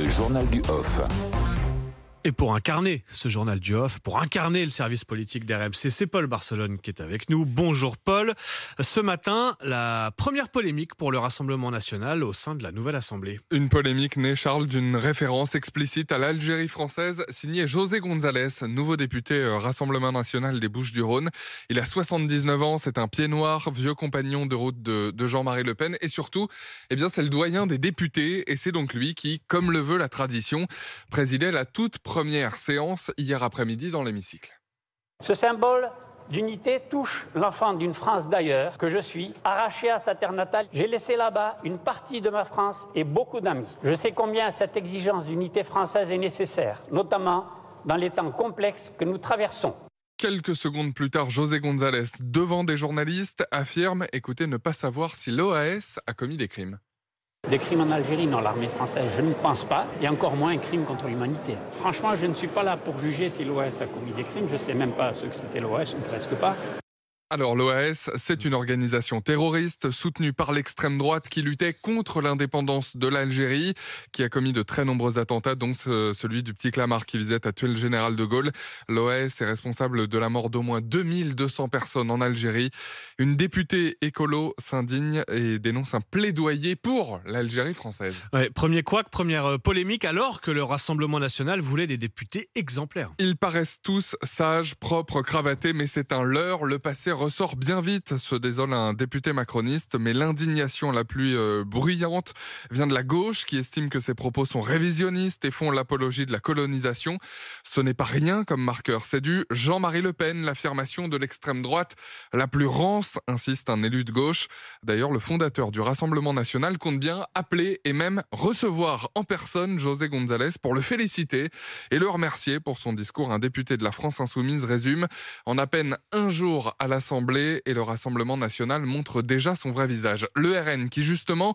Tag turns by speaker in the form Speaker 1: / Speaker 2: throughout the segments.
Speaker 1: Le journal du Off.
Speaker 2: Et pour incarner ce journal du Off, pour incarner le service politique d'RMC, c'est Paul Barcelone qui est avec nous. Bonjour Paul. Ce matin, la première polémique pour le Rassemblement national au sein de la nouvelle Assemblée.
Speaker 3: Une polémique née, Charles, d'une référence explicite à l'Algérie française, signée José González, nouveau député Rassemblement national des Bouches-du-Rhône. Il a 79 ans, c'est un pied noir, vieux compagnon de route de Jean-Marie Le Pen. Et surtout, c'est le doyen des députés. Et c'est donc lui qui, comme le veut la tradition, présidait la toute première séance hier après-midi dans l'hémicycle.
Speaker 4: Ce symbole d'unité touche l'enfant d'une France d'ailleurs que je suis, arraché à sa terre natale. J'ai laissé là-bas une partie de ma France et beaucoup d'amis. Je sais combien cette exigence d'unité française est nécessaire, notamment dans les temps complexes que nous traversons.
Speaker 3: Quelques secondes plus tard, José González, devant des journalistes, affirme écoutez, ne pas savoir si l'OAS a commis des crimes.
Speaker 4: Des crimes en Algérie, non, l'armée française, je ne pense pas, et encore moins un crime contre l'humanité. Franchement, je ne suis pas là pour juger si l'OAS a commis des crimes, je ne sais même pas ce que c'était l'OAS, ou presque pas.
Speaker 3: Alors l'OAS, c'est une organisation terroriste soutenue par l'extrême droite qui luttait contre l'indépendance de l'Algérie, qui a commis de très nombreux attentats, dont celui du petit Clamart qui visait à tuer le général de Gaulle. L'OAS est responsable de la mort d'au moins 2200 personnes en Algérie. Une députée écolo s'indigne et dénonce un plaidoyer pour l'Algérie française.
Speaker 2: Ouais, premier couac, première polémique, alors que le Rassemblement national voulait des députés exemplaires.
Speaker 3: Ils paraissent tous sages, propres, cravatés, mais c'est un leurre. Le passé ressort bien vite, se désole un député macroniste, mais l'indignation la plus bruyante vient de la gauche qui estime que ses propos sont révisionnistes et font l'apologie de la colonisation. Ce n'est pas rien comme marqueur, c'est du Jean-Marie Le Pen, l'affirmation de l'extrême droite la plus rance, insiste un élu de gauche. D'ailleurs, le fondateur du Rassemblement national compte bien appeler et même recevoir en personne José González pour le féliciter et le remercier pour son discours. Un député de la France insoumise résume: en à peine un jour à l'Assemblée et le Rassemblement national montre déjà son vrai visage. Le RN qui justement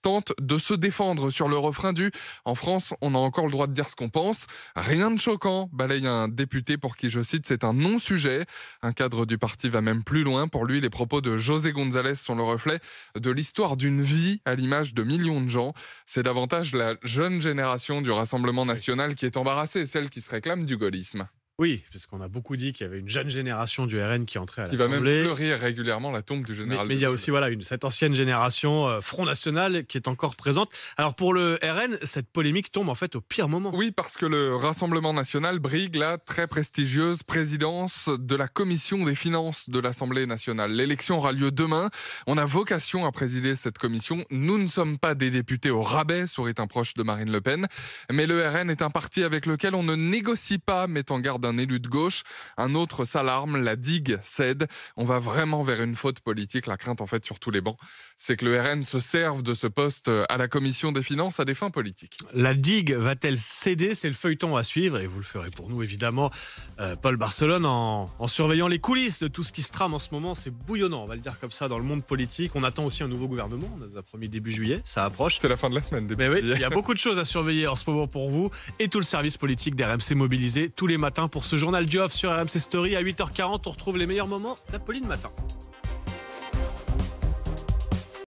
Speaker 3: tente de se défendre sur le refrain du « En France, on a encore le droit de dire ce qu'on pense ». Rien de choquant, balaye un député pour qui, je cite, c'est un non-sujet. Un cadre du parti va même plus loin. Pour lui, les propos de José González sont le reflet de l'histoire d'une vie à l'image de millions de gens. C'est davantage la jeune génération du Rassemblement national qui est embarrassée, celle qui se réclame du gaullisme.
Speaker 2: Oui, puisqu'on a beaucoup dit qu'il y avait une jeune génération du RN qui entrait à
Speaker 3: l'Assemblée. Qui va même fleurir régulièrement la tombe du général.
Speaker 2: Mais il y a aussi cette ancienne génération Front National qui est encore présente. Alors pour le RN, cette polémique tombe en fait au pire moment.
Speaker 3: Oui, parce que le Rassemblement national brigue la très prestigieuse présidence de la Commission des finances de l'Assemblée nationale. L'élection aura lieu demain. On a vocation à présider cette commission. Nous ne sommes pas des députés au rabais, sourit un proche de Marine Le Pen. Mais le RN est un parti avec lequel on ne négocie pas, met en garde un élu de gauche. Un autre s'alarme, la digue cède. On va vraiment vers une faute politique. La crainte, en fait, sur tous les bancs, c'est que le RN se serve de ce poste à la Commission des finances à des fins politiques.
Speaker 2: La digue va-t-elle céder? C'est le feuilleton à suivre et vous le ferez pour nous, évidemment, Paul Barcelone, en surveillant les coulisses de tout ce qui se trame en ce moment. C'est bouillonnant, on va le dire comme ça, dans le monde politique. On attend aussi un nouveau gouvernement. On nous a promis début juillet, ça approche.
Speaker 3: C'est la fin de la semaine.
Speaker 2: Mais oui, il y a beaucoup de choses à surveiller en ce moment pour vous et tout le service politique d'RMC mobilisé tous les matins pour ce journal du Off sur RMC Story à 8h40. On retrouve les meilleurs moments d'Apolline Matin.